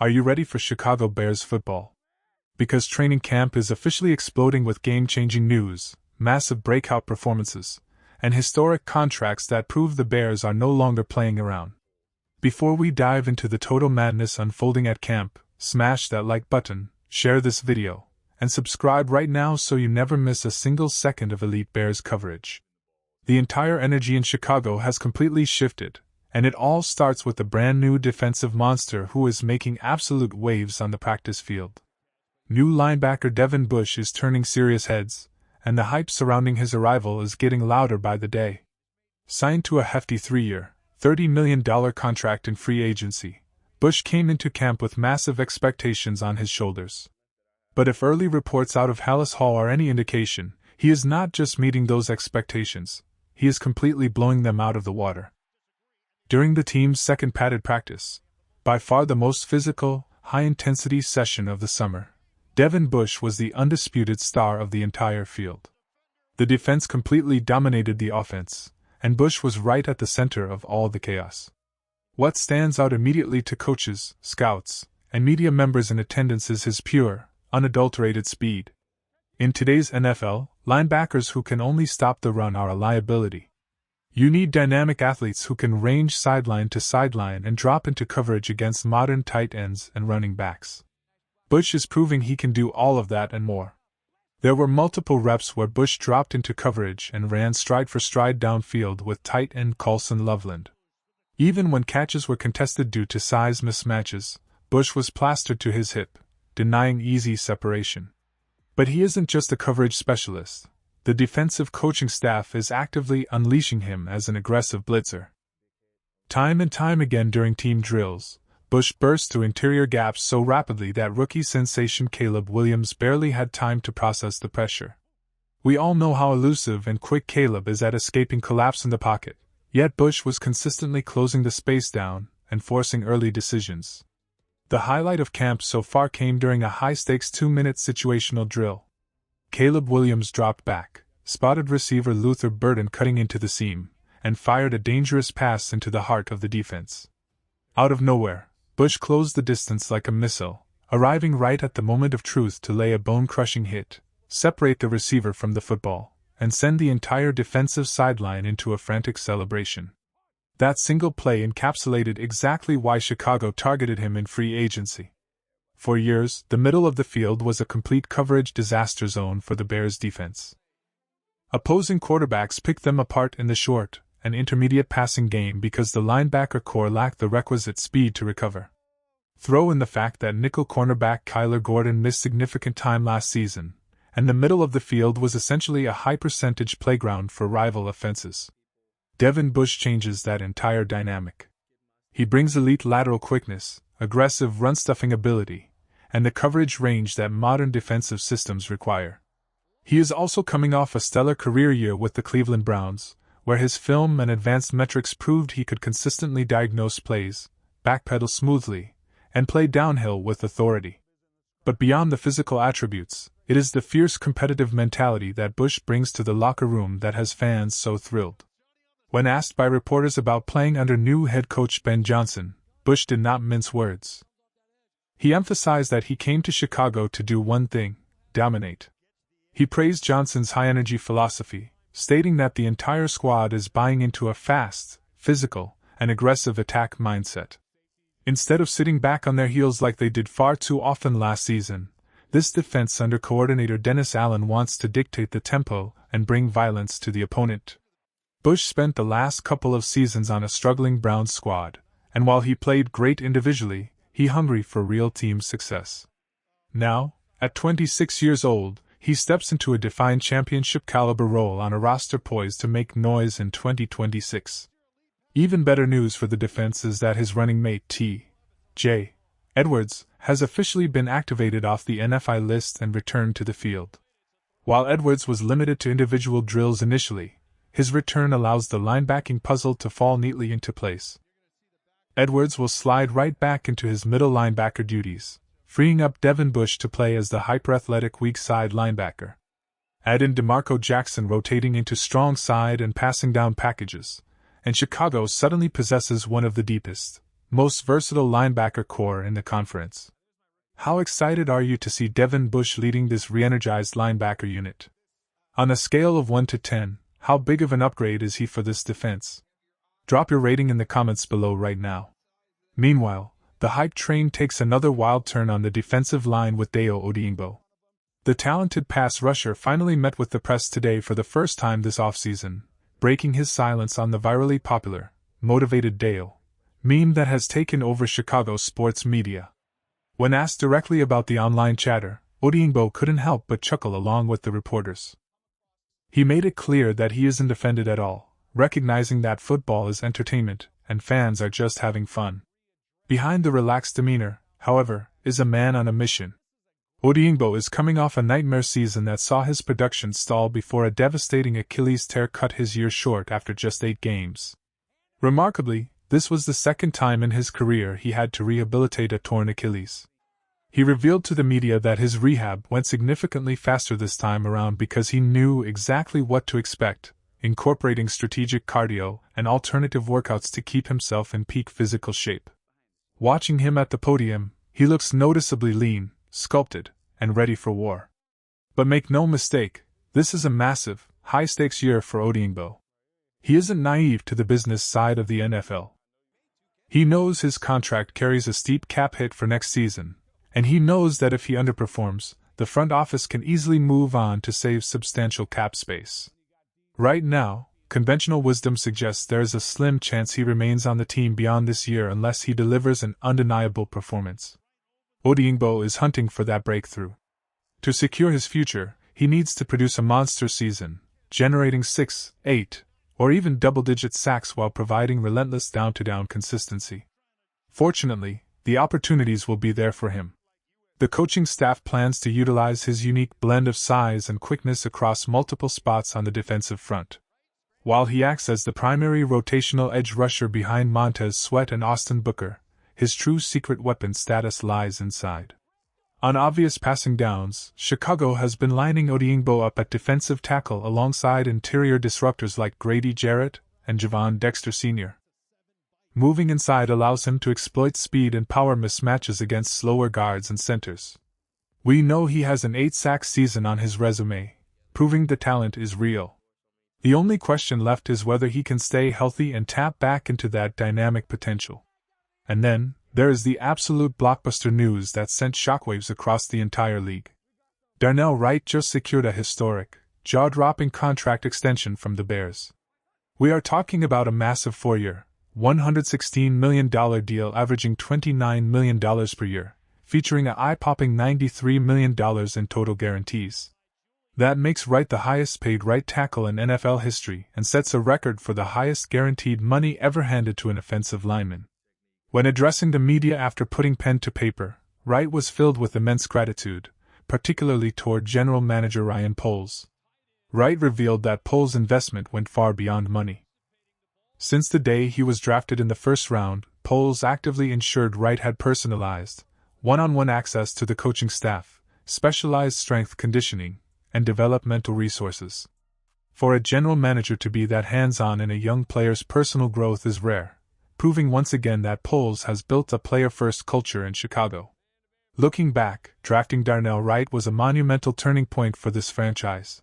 Are you ready for Chicago Bears football? Because training camp is officially exploding with game-changing news, massive breakout performances, and historic contracts that prove the Bears are no longer playing around. Before we dive into the total madness unfolding at camp, smash that like button, share this video, and subscribe right now so you never miss a single second of elite Bears coverage. The entire energy in Chicago has completely shifted, and it all starts with the brand new defensive monster who is making absolute waves on the practice field. New linebacker Devin Bush is turning serious heads, and the hype surrounding his arrival is getting louder by the day. Signed to a hefty 3-year, $30 million contract in free agency, Bush came into camp with massive expectations on his shoulders. But if early reports out of Halas Hall are any indication, he is not just meeting those expectations, he is completely blowing them out of the water. During the team's second padded practice, by far the most physical, high-intensity session of the summer, Devin Bush was the undisputed star of the entire field. The defense completely dominated the offense, and Bush was right at the center of all the chaos. What stands out immediately to coaches, scouts, and media members in attendance is his pure, unadulterated speed. In today's NFL, linebackers who can only stop the run are a liability. You need dynamic athletes who can range sideline to sideline and drop into coverage against modern tight ends and running backs. Bush is proving he can do all of that and more. There were multiple reps where Bush dropped into coverage and ran stride for stride downfield with tight end Colson Loveland. Even when catches were contested due to size mismatches, Bush was plastered to his hip, denying easy separation. But he isn't just a coverage specialist. The defensive coaching staff is actively unleashing him as an aggressive blitzer. Time and time again during team drills, Bush burst through interior gaps so rapidly that rookie sensation Caleb Williams barely had time to process the pressure. We all know how elusive and quick Caleb is at escaping collapse in the pocket, yet Bush was consistently closing the space down and forcing early decisions. The highlight of camp so far came during a high-stakes 2-minute situational drill. Caleb Williams dropped back, spotted receiver Luther Burden cutting into the seam, and fired a dangerous pass into the heart of the defense. Out of nowhere, Bush closed the distance like a missile, arriving right at the moment of truth to lay a bone-crushing hit, separate the receiver from the football, and send the entire defensive sideline into a frantic celebration. That single play encapsulated exactly why Chicago targeted him in free agency. For years, the middle of the field was a complete coverage disaster zone for the Bears' defense. Opposing quarterbacks picked them apart in the short and intermediate passing game because the linebacker core lacked the requisite speed to recover. Throw in the fact that nickel cornerback Kyler Gordon missed significant time last season, and the middle of the field was essentially a high-percentage playground for rival offenses. Devin Bush changes that entire dynamic. He brings elite lateral quickness, aggressive run-stuffing ability, and the coverage range that modern defensive systems require. He is also coming off a stellar career year with the Cleveland Browns, where his film and advanced metrics proved he could consistently diagnose plays, backpedal smoothly, and play downhill with authority. But beyond the physical attributes, it is the fierce competitive mentality that Bush brings to the locker room that has fans so thrilled. When asked by reporters about playing under new head coach Ben Johnson, Bush did not mince words. He emphasized that he came to Chicago to do one thing: dominate. He praised Johnson's high-energy philosophy, stating that the entire squad is buying into a fast, physical, and aggressive attack mindset. Instead of sitting back on their heels like they did far too often last season, this defense under coordinator Dennis Allen wants to dictate the tempo and bring violence to the opponent. Bush spent the last couple of seasons on a struggling Browns squad, and while he played great individually, he hungry for real team success. Now, at 26 years old, he steps into a defined championship-caliber role on a roster poised to make noise in 2026. Even better news for the defense is that his running mate T.J. Edwards has officially been activated off the NFI list and returned to the field. While Edwards was limited to individual drills initially, his return allows the linebacking puzzle to fall neatly into place. Edwards will slide right back into his middle linebacker duties, freeing up Devin Bush to play as the hyper-athletic weak side linebacker. Add in DeMarco Jackson rotating into strong side and passing down packages, and Chicago suddenly possesses one of the deepest, most versatile linebacker core in the conference. How excited are you to see Devin Bush leading this re-energized linebacker unit? On a scale of 1 to 10, how big of an upgrade is he for this defense? Drop your rating in the comments below right now. Meanwhile, the hype train takes another wild turn on the defensive line with Deo Odingbo. The talented pass rusher finally met with the press today for the first time this offseason, breaking his silence on the virally popular, motivated Deo meme that has taken over Chicago sports media. When asked directly about the online chatter, Odingbo couldn't help but chuckle along with the reporters. He made it clear that he isn't offended at all, recognizing that football is entertainment and fans are just having fun. Behind the relaxed demeanor, however, is a man on a mission. Odingbo is coming off a nightmare season that saw his production stall before a devastating Achilles tear cut his year short after just 8 games. Remarkably, this was the second time in his career he had to rehabilitate a torn Achilles. He revealed to the media that his rehab went significantly faster this time around because he knew exactly what to expect, incorporating strategic cardio and alternative workouts to keep himself in peak physical shape. Watching him at the podium, he looks noticeably lean, sculpted, and ready for war. But make no mistake, this is a massive, high-stakes year for Odingbo. He isn't naive to the business side of the NFL. He knows his contract carries a steep cap hit for next season, and he knows that if he underperforms, the front office can easily move on to save substantial cap space. Right now, conventional wisdom suggests there is a slim chance he remains on the team beyond this year unless he delivers an undeniable performance. Odingbo is hunting for that breakthrough. To secure his future, he needs to produce a monster season, generating 6, 8, or even double-digit sacks while providing relentless down-to-down consistency. Fortunately, the opportunities will be there for him. The coaching staff plans to utilize his unique blend of size and quickness across multiple spots on the defensive front. While he acts as the primary rotational edge rusher behind Montez Sweat and Austin Booker, his true secret weapon status lies inside. On obvious passing downs, Chicago has been lining Odingbo up at defensive tackle alongside interior disruptors like Grady Jarrett and Javon Dexter Sr. Moving inside allows him to exploit speed and power mismatches against slower guards and centers. We know he has an 8-sack season on his resume, proving the talent is real. The only question left is whether he can stay healthy and tap back into that dynamic potential. And then, there is the absolute blockbuster news that sent shockwaves across the entire league. Darnell Wright just secured a historic, jaw-dropping contract extension from the Bears. We are talking about a massive 4-year, $116 million deal averaging $29 million per year, featuring an eye-popping $93 million in total guarantees. That makes Wright the highest-paid right tackle in NFL history and sets a record for the highest guaranteed money ever handed to an offensive lineman. When addressing the media after putting pen to paper, Wright was filled with immense gratitude, particularly toward General Manager Ryan Poles. Wright revealed that Poles' investment went far beyond money. Since the day he was drafted in the first round, Poles actively ensured Wright had personalized, one-on-one access to the coaching staff, specialized strength conditioning, and developmental resources. For a general manager to be that hands-on in a young player's personal growth is rare, proving once again that Poles has built a player-first culture in Chicago. Looking back, drafting Darnell Wright was a monumental turning point for this franchise.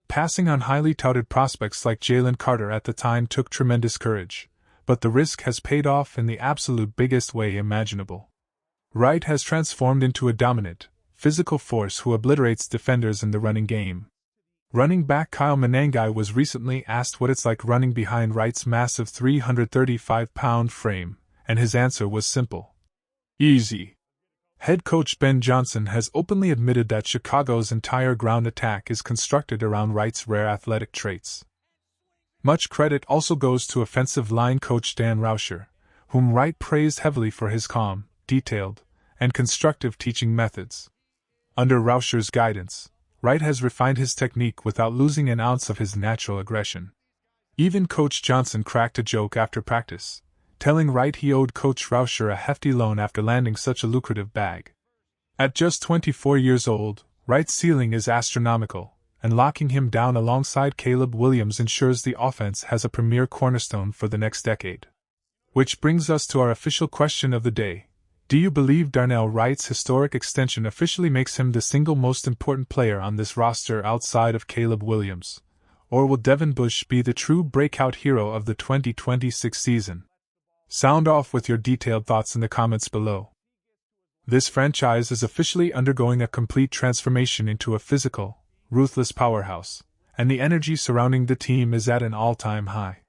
Passing on highly touted prospects like Jalen Carter at the time took tremendous courage, but the risk has paid off in the absolute biggest way imaginable. Wright has transformed into a dominant, physical force who obliterates defenders in the running game. Running back Kyle Manangai was recently asked what it's like running behind Wright's massive 335-pound frame, and his answer was simple: easy. Head coach Ben Johnson has openly admitted that Chicago's entire ground attack is constructed around Wright's rare athletic traits. Much credit also goes to offensive line coach Dan Rauscher, whom Wright praised heavily for his calm, detailed, and constructive teaching methods. Under Rauscher's guidance, Wright has refined his technique without losing an ounce of his natural aggression. Even Coach Johnson cracked a joke after practice, telling Wright he owed Coach Rauscher a hefty loan after landing such a lucrative bag. At just 24 years old, Wright's ceiling is astronomical, and locking him down alongside Caleb Williams ensures the offense has a premier cornerstone for the next decade. Which brings us to our official question of the day. Do you believe Darnell Wright's historic extension officially makes him the single most important player on this roster outside of Caleb Williams? Or will Devin Bush be the true breakout hero of the 2026 season? Sound off with your detailed thoughts in the comments below. This franchise is officially undergoing a complete transformation into a physical, ruthless powerhouse, and the energy surrounding the team is at an all-time high.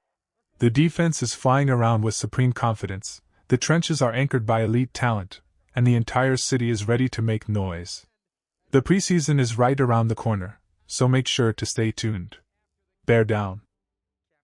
The defense is flying around with supreme confidence, the trenches are anchored by elite talent, and the entire city is ready to make noise. The preseason is right around the corner, so make sure to stay tuned. Bear down.